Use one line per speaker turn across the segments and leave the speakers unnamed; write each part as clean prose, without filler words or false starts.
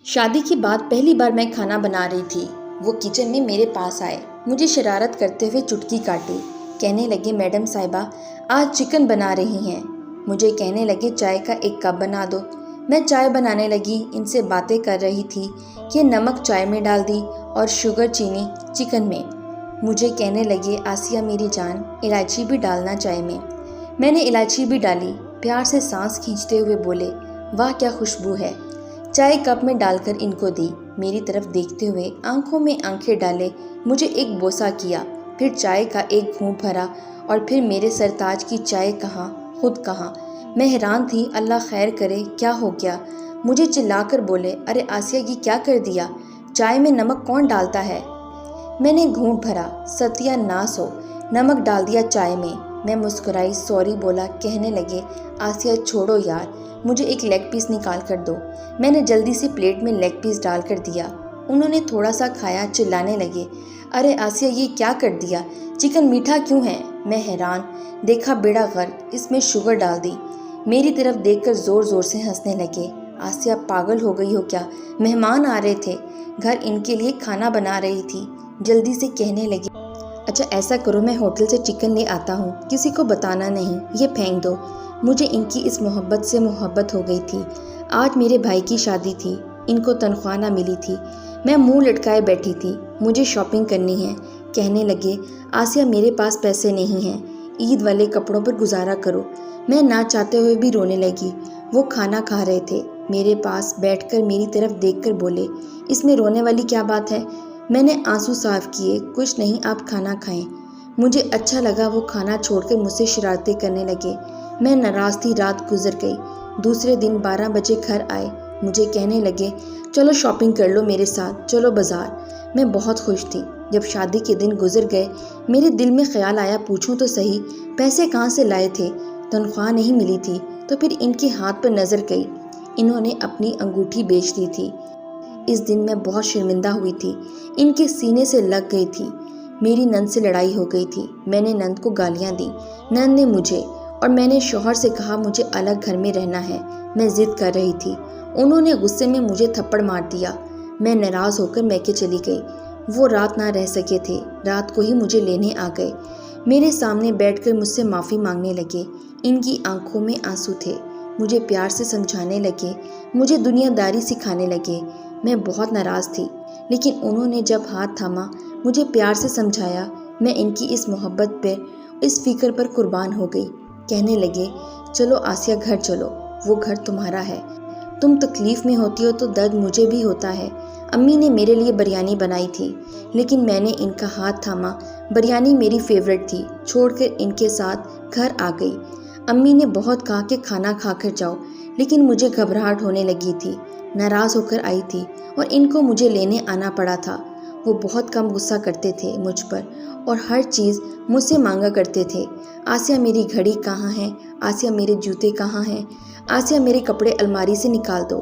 شادی کے بعد پہلی بار میں کھانا بنا رہی تھی۔ وہ کچن میں میرے پاس آئے، مجھے شرارت کرتے ہوئے چٹکی کاٹی۔ کہنے لگے میڈم صاحبہ آج چکن بنا رہی ہیں۔ مجھے کہنے لگے چائے کا ایک کپ بنا دو۔ میں چائے بنانے لگی، ان سے باتیں کر رہی تھی کہ نمک چائے میں ڈال دی اور شوگر چینی چکن میں۔ مجھے کہنے لگے آسیہ میری جان الائچی بھی ڈالنا چائے میں۔ میں نے الائچی بھی ڈالی۔ پیار سے سانس کھینچتے ہوئے بولے واہ کیا خوشبو ہے۔ چائے کپ میں ڈال کر ان کو دی۔ میری طرف دیکھتے ہوئے آنکھوں میں آنکھیں ڈالے مجھے ایک بوسہ کیا، پھر چائے کا ایک گھونٹ بھرا اور پھر میرے سرتاج کی چائے کہاں خود کہاں۔ میں حیران تھی، اللہ خیر کرے کیا ہو گیا۔ مجھے چلا کر بولے ارے آسیہ یہ کیا کر دیا، چائے میں نمک کون ڈالتا ہے۔ میں نے گھونٹ بھرا، ستیہ ناس ہو، نمک ڈال دیا چائے میں۔ میں مسکرائی، سوری بولا۔ کہنے لگے آسیہ چھوڑو یار، مجھے ایک لیگ پیس نکال کر دو۔ میں نے جلدی سے پلیٹ میں لیگ پیس ڈال کر دیا۔ انہوں نے تھوڑا سا کھایا، چلانے لگے ارے آسیہ یہ کیا کر دیا، چکن میٹھا کیوں ہے۔ میں حیران، دیکھا بیڑا غرق، اس میں شوگر ڈال دی۔ میری طرف دیکھ کر زور زور سے ہنسنے لگے۔ آسیہ پاگل ہو گئی ہو کیا، مہمان آ رہے تھے، گھر ان کے لیے کھانا بنا رہی تھی۔ جلدی سے کہنے لگی اچھا ایسا کرو میں ہوٹل سے چکن لے آتا ہوں، کسی کو بتانا نہیں، یہ پھینک دو۔ مجھے ان کی اس محبت سے محبت ہو گئی تھی۔ آج میرے بھائی کی شادی تھی، ان کو تنخواہ نہ ملی تھی۔ میں منہ لٹکائے بیٹھی تھی، مجھے شاپنگ کرنی ہے۔ کہنے لگے آسیہ میرے پاس پیسے نہیں ہیں، عید والے کپڑوں پر گزارا کرو۔ میں نہ چاہتے ہوئے بھی رونے لگی۔ وہ کھانا کھا رہے تھے، میرے پاس بیٹھ کر میری طرف دیکھ کر بولے اس میں رونے والی کیا بات ہے۔ میں نے آنسو صاف کیے، کچھ نہیں آپ کھانا کھائیں۔ مجھے اچھا لگا، وہ کھانا چھوڑ کر مجھ سے شرارتیں کرنے لگے۔ میں ناراض تھی، رات گزر گئی۔ دوسرے دن 12 بجے گھر آئے، مجھے کہنے لگے چلو شاپنگ کر لو میرے ساتھ، چلو بازار۔ میں بہت خوش تھی۔ جب شادی کے دن گزر گئے میرے دل میں خیال آیا پوچھوں تو صحیح پیسے کہاں سے لائے تھے، تنخواہ نہیں ملی تھی تو پھر ان کے ہاتھ پر نظر گئی، انہوں نے اپنی انگوٹھی بیچ دی تھی۔ اس دن میں بہت شرمندہ ہوئی تھی، ان کے سینے سے لگ گئی تھی۔ میری نند سے لڑائی ہو گئی تھی، میں نے نند کو گالیاں دی، نند نے مجھے، اور میں نے شوہر سے کہا مجھے الگ گھر میں رہنا ہے۔ میں ضد کر رہی تھی، انہوں نے غصے میں مجھے تھپڑ مار دیا۔ میں ناراض ہو کر میکے چلی گئی۔ وہ رات نہ رہ سکے تھے، رات کو ہی مجھے لینے آ گئے۔ میرے سامنے بیٹھ کر مجھ سے معافی مانگنے لگے، ان کی آنکھوں میں آنسو تھے۔ مجھے پیار سے سمجھانے لگے، مجھے دنیا داری سکھانے لگے۔ میں بہت ناراض تھی، لیکن انہوں نے جب ہاتھ تھاما، مجھے پیار سے سمجھایا، میں ان کی اس محبت پر، اس فکر پر قربان ہو گئی۔ کہنے لگے چلو آسیہ گھر چلو، وہ گھر تمہارا ہے، تم تکلیف میں ہوتی ہو تو درد مجھے بھی ہوتا ہے۔ امی نے میرے لیے بریانی بنائی تھی، لیکن میں نے ان کا ہاتھ تھاما، بریانی میری فیورٹ تھی، چھوڑ کر ان کے ساتھ گھر آ گئی۔ امی نے بہت کہا کہ کھانا کھا کر جاؤ، لیکن مجھے گھبراہٹ ہونے لگی تھی، ناراض ہو کر آئی تھی اور ان کو مجھے لینے آنا پڑا تھا۔ وہ بہت کم غصہ کرتے تھے مجھ پر اور ہر چیز مجھ سے مانگا کرتے تھے۔ آسیہ میری گھڑی کہاں ہے، آسیہ میرے جوتے کہاں ہیں، آسیہ میرے کپڑے الماری سے نکال دو۔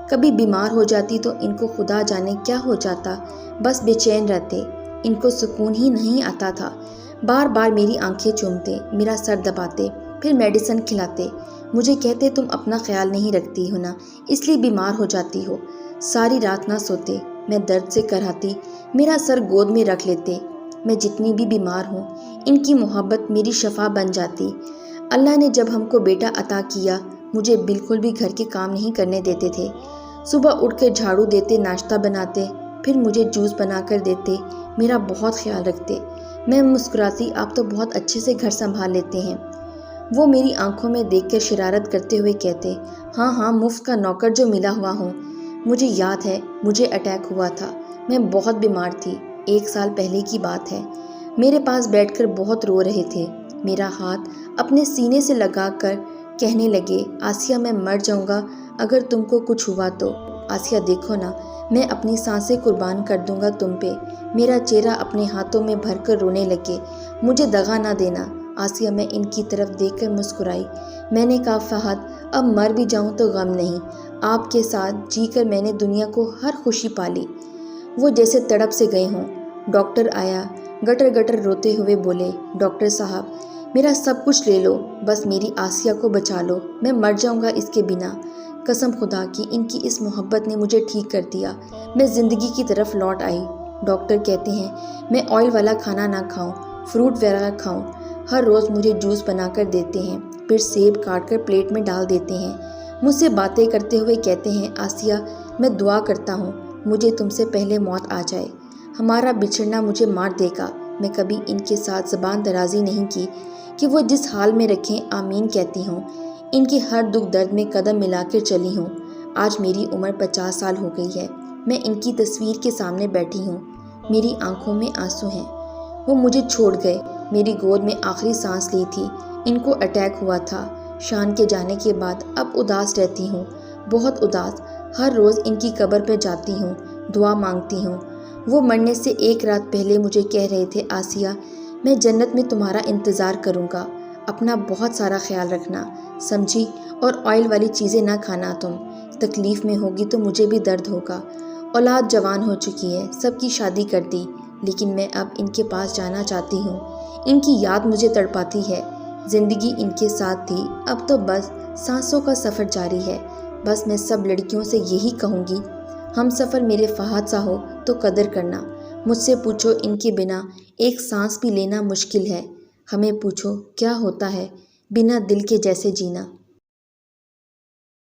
کبھی بیمار ہو جاتی تو ان کو خدا جانے کیا ہو جاتا، بس بے چین رہتے، ان کو سکون ہی نہیں آتا تھا۔ بار بار میری آنکھیں چومتے، میرا سر دباتے، پھر میڈیسن کھلاتے، مجھے کہتے تم اپنا خیال نہیں رکھتی ہو نا، اس لیے بیمار ہو جاتی ہو۔ ساری رات نہ سوتے، میں درد سے کراہتی، میرا سر گود میں رکھ لیتے۔ میں جتنی بھی بیمار ہوں، ان کی محبت میری شفا بن جاتی۔ اللہ نے جب ہم کو بیٹا عطا کیا، مجھے بالکل بھی گھر کے کام نہیں کرنے دیتے تھے۔ صبح اٹھ کر جھاڑو دیتے، ناشتہ بناتے، پھر مجھے جوس بنا کر دیتے، میرا بہت خیال رکھتے۔ میں مسکراتی، آپ تو بہت اچھے سے گھر سنبھال لیتے ہیں۔ وہ میری آنکھوں میں دیکھ کر شرارت کرتے ہوئے کہتے ہاں ہاں مفت کا نوکر جو ملا ہوا ہوں۔ مجھے یاد ہے مجھے اٹیک ہوا تھا، میں بہت بیمار تھی، 1 سال پہلے کی بات ہے۔ میرے پاس بیٹھ کر بہت رو رہے تھے، میرا ہاتھ اپنے سینے سے لگا کر کہنے لگے آسیہ میں مر جاؤں گا اگر تم کو کچھ ہوا تو۔ آسیہ دیکھو نا، میں اپنی سانسیں قربان کر دوں گا تم پہ۔ میرا چہرہ اپنے ہاتھوں میں بھر کر رونے لگے، مجھے دغا نہ دینا۔ آسیہ میں ان کی طرف دیکھ کر مسکرائی۔ میں نے کہا فہد اب مر بھی جاؤں تو غم نہیں، آپ کے ساتھ جی کر میں نے دنیا کو ہر خوشی پالی۔ وہ جیسے تڑپ سے گئے ہوں۔ ڈاکٹر آیا، گٹر گٹر روتے ہوئے بولے ڈاکٹر صاحب میرا سب کچھ لے لو، بس میری آسیہ کو بچا لو، میں مر جاؤں گا اس کے بنا۔ قسم خدا کی ان کی اس محبت نے مجھے ٹھیک کر دیا۔ میں زندگی کی طرف لوٹ آئی۔ ڈاکٹر کہتے ہیں میں آئل والا کھانا نہ کھاؤں، فروٹ وغیرہ کھاؤں۔ ہر روز مجھے جوس بنا کر دیتے ہیں، پھر سیب کاٹ کر پلیٹ میں ڈال دیتے ہیں۔ مجھ سے باتیں کرتے ہوئے کہتے ہیں آسیہ میں دعا کرتا ہوں مجھے تم سے پہلے موت آ جائے، ہمارا بچھڑنا مجھے مار دے گا۔ میں کبھی ان کے ساتھ زبان درازی نہیں کی کہ وہ جس حال میں رکھیں آمین کہتی ہوں۔ ان کے ہر دکھ درد میں قدم ملا کر چلی ہوں۔ آج میری عمر 50 سال ہو گئی ہے۔ میں ان کی تصویر کے سامنے بیٹھی ہوں، میری آنکھوں میں آنسو ہیں۔ وہ مجھے چھوڑ گئے، میری گود میں آخری سانس لی تھی۔ ان کو اٹیک ہوا تھا۔ شان کے جانے کے بعد اب اداس رہتی ہوں، بہت اداس۔ ہر روز ان کی قبر پہ جاتی ہوں، دعا مانگتی ہوں۔ وہ مرنے سے ایک رات پہلے مجھے کہہ رہے تھے آسیہ میں جنت میں تمہارا انتظار کروں گا، اپنا بہت سارا خیال رکھنا، سمجھی؟ اور آئل والی چیزیں نہ کھانا، تم تکلیف میں ہوگی تو مجھے بھی درد ہوگا۔ اولاد جوان ہو چکی ہے، سب کی شادی کر دی، لیکن میں اب ان کے پاس جانا چاہتی ہوں۔ ان کی یاد مجھے تڑپاتی ہے۔ زندگی ان کے ساتھ تھی، اب تو بس سانسوں کا سفر جاری ہے۔ بس میں سب لڑکیوں سے یہی کہوں گی، ہم سفر میرے فہد سا ہو تو قدر کرنا۔ مجھ سے پوچھو ان کے بنا ایک سانس بھی لینا مشکل ہے، ہمیں پوچھو کیا ہوتا ہے بنا دل کے جیسے جینا۔